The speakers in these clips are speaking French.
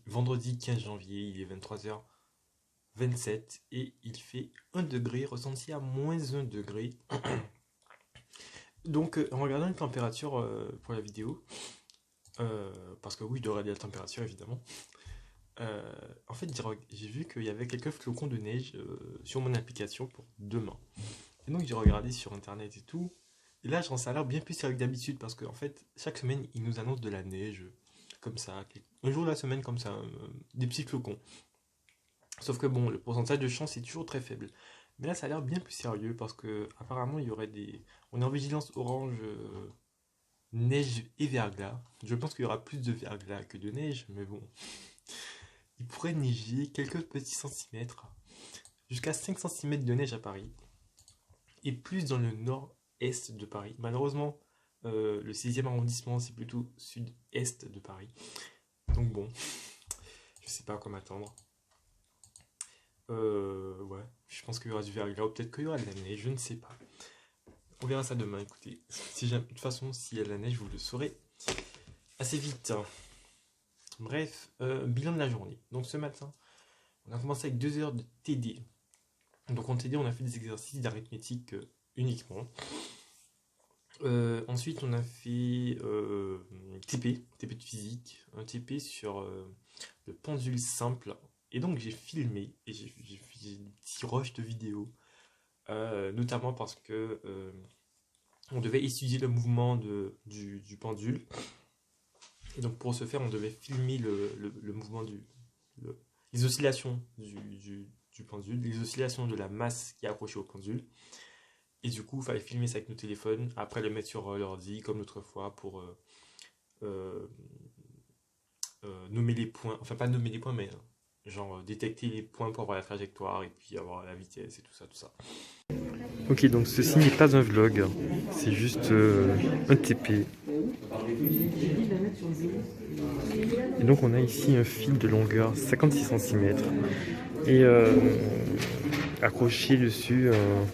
vendredi 15 janvier, il est 23h27 et il fait 1 degré, ressenti à -1 degré. Donc en regardant une température pour la vidéo, parce que oui, je dois regarder la température évidemment, en fait j'ai vu qu'il y avait quelques flocons de neige sur mon application pour demain. Et donc j'ai regardé sur internet et tout, et là j'en sais alors bien plus sérieux que d'habitude parce qu'en fait chaque semaine ils nous annoncent de la neige, comme ça, un jour de la semaine comme ça, des petits flocons. Sauf que bon, le pourcentage de chance est toujours très faible. Mais là, ça a l'air bien plus sérieux parce que apparemment, il y aurait des. On est en vigilance orange, neige et verglas. Je pense qu'il y aura plus de verglas que de neige, mais bon. Il pourrait neiger quelques petits centimètres, jusqu'à 5 centimètres de neige à Paris, et plus dans le nord-est de Paris. Malheureusement, le 6e arrondissement, c'est plutôt sud-est de Paris. Donc bon, je sais pas à quoi m'attendre. Ouais, je pense qu'il y aura du verglas, ou peut-être qu'il y aura de la neige, je ne sais pas. On verra ça demain, écoutez. Si de toute façon, s'il y a de la neige, vous le saurez assez vite. Bref, bilan de la journée. Donc ce matin, on a commencé avec 2 heures de TD. Donc en TD, on a fait des exercices d'arithmétique uniquement. Ensuite, on a fait TP de physique, un TP sur le pendule simple. Et donc j'ai filmé et j'ai fait des petits rushs de vidéos, notamment parce que on devait étudier le mouvement du pendule. Et donc pour ce faire, on devait filmer le mouvement les oscillations du pendule, les oscillations de la masse qui est accrochée au pendule. Et du coup, il fallait filmer ça avec nos téléphones, après le mettre sur l'ordi, comme l'autre fois, pour euh, nommer les points. Enfin, pas nommer les points, mais genre détecter les points pour avoir la trajectoire et puis avoir la vitesse et tout ça, tout ça. Ok, donc ceci n'est pas un vlog, c'est juste un TP. Et donc on a ici un fil de longueur 56 cm et accroché dessus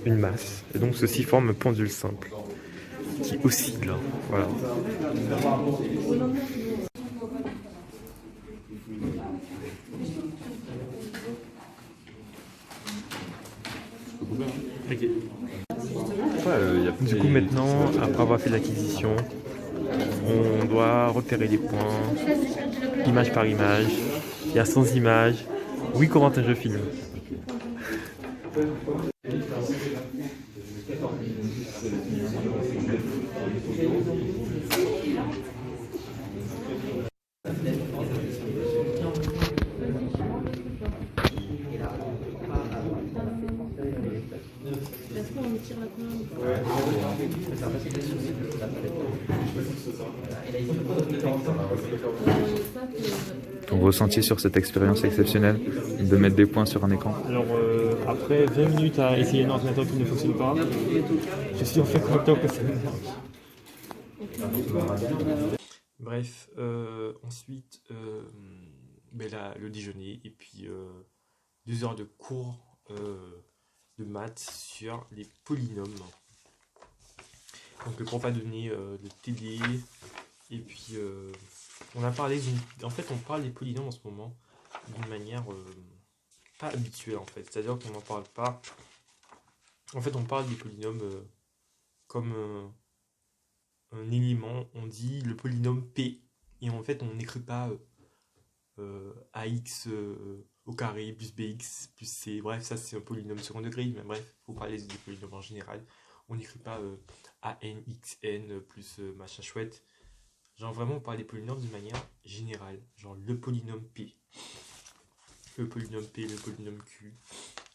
une masse. Et donc ceci forme un pendule simple qui oscille. Voilà. Ok. Du coup maintenant, après avoir fait l'acquisition, on doit repérer les points, image par image. Il y a 100 images. Oui, Corentin, je filme. Ton ressenti sur cette expérience exceptionnelle de mettre des points sur un écran? Alors, après 20 minutes à essayer un ordinateur qui ne fonctionne pas, je suis enfin content que ça marche. Bref, ensuite, le déjeuner et puis 2 heures de cours de maths sur les polynômes. Donc le prof a donné le TD et puis on a parlé en fait on parle des polynômes en ce moment d'une manière pas habituelle en fait. C'est-à-dire qu'on n'en parle pas. En fait on parle des polynômes comme un élément. On dit le polynôme P et en fait on n'écrit pas AX au carré plus BX plus C. Bref, ça c'est un polynôme second degré, mais bref, faut parler des polynômes en général. On n'écrit pas ANXN plus machin chouette. Genre vraiment on parle des polynômes de manière générale. Genre le polynôme P, le polynôme P, le polynôme Q.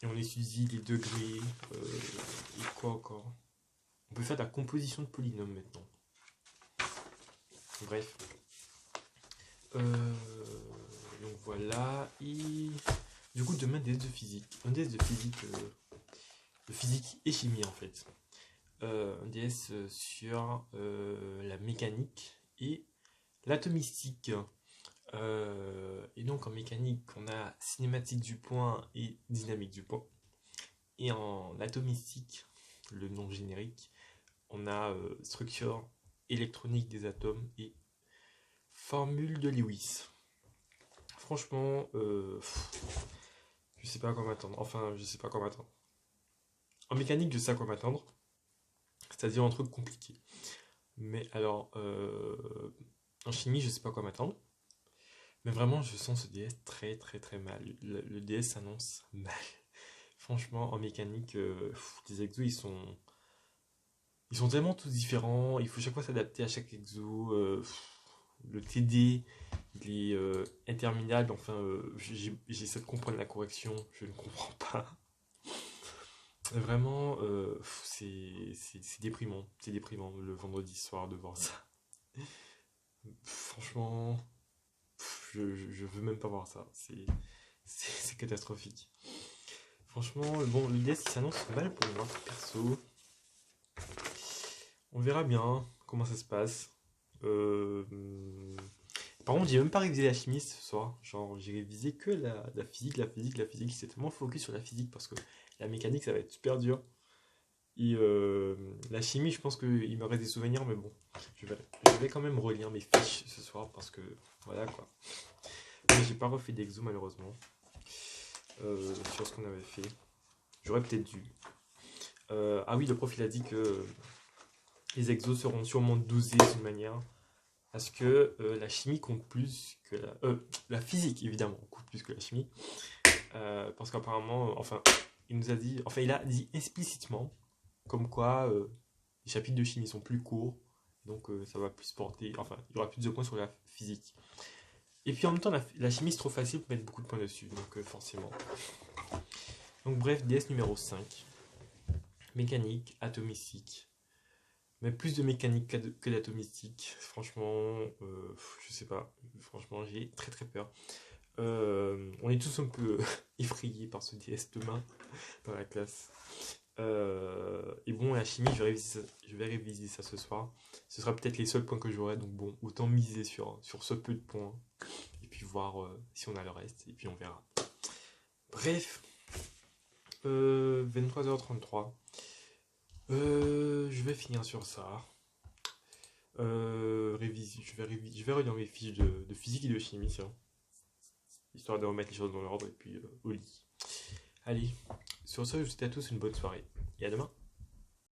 Et on étudie les degrés et quoi encore. On peut faire de la composition de polynômes maintenant. Bref. Donc voilà. Et du coup demain DS de physique. Un DS de physique et chimie en fait. Un DS sur la mécanique et l'atomistique. Et donc en mécanique, on a cinématique du point et dynamique du point. Et en atomistique, le nom générique, on a structure électronique des atomes et formule de Lewis. franchement, je sais pas à quoi m'attendre. Enfin, je sais pas à quoi m'attendre. En mécanique, je sais à quoi m'attendre, c'est-à-dire un truc compliqué. Mais alors, en chimie, je sais pas à quoi m'attendre. Mais vraiment, je sens ce DS très très très mal. Le DS s'annonce mal. Franchement, en mécanique, les exos, ils sont tellement tous différents. Il faut chaque fois s'adapter à chaque exo. Le TD, il est interminable. Enfin, j'essaie de comprendre la correction. Je ne comprends pas. Vraiment, c'est déprimant. C'est déprimant le vendredi soir de voir ça. Franchement, je veux même pas voir ça. C'est catastrophique. Franchement, bon, l'idée, il s'annonce mal pour moi, perso. On verra bien comment ça se passe. Euh, Par contre, j'ai même pas révisé la chimie ce soir. Genre, j'ai révisé que la physique, la physique, la physique. J'étais tellement focus sur la physique parce que la mécanique, ça va être super dur. Et la chimie, je pense qu'il me reste des souvenirs, mais bon, je vais quand même relire mes fiches ce soir parce que voilà quoi. Mais j'ai pas refait d'exo malheureusement sur ce qu'on avait fait. J'aurais peut-être dû. Ah oui, le prof il a dit que les exos seront sûrement dosés d'une manière à ce que la chimie compte plus que la physique évidemment compte plus que la chimie. Parce qu'apparemment, enfin, il a dit explicitement comme quoi les chapitres de chimie sont plus courts, donc ça va plus porter, enfin, il y aura plus de points sur la physique. Et puis en même temps, la chimie c'est trop facile pour mettre beaucoup de points dessus, donc forcément. Donc bref, DS numéro 5. Mécanique, atomistique. Mais plus de mécanique que d'atomistique. Franchement, je sais pas. Franchement, j'ai très très peur. On est tous un peu effrayés par ce DS demain dans la classe. Et bon, la chimie, je vais réviser ça ce soir. Ce sera peut-être les seuls points que j'aurai, donc bon, autant miser sur ce peu de points. Et puis voir si on a le reste, et puis on verra. Bref, 23h33. Je vais finir sur ça. Je vais relire mes fiches de physique et de chimie, tiens. Histoire de remettre les choses dans l'ordre et puis au lit. Allez, sur ce, je vous souhaite à tous une bonne soirée. Et à demain.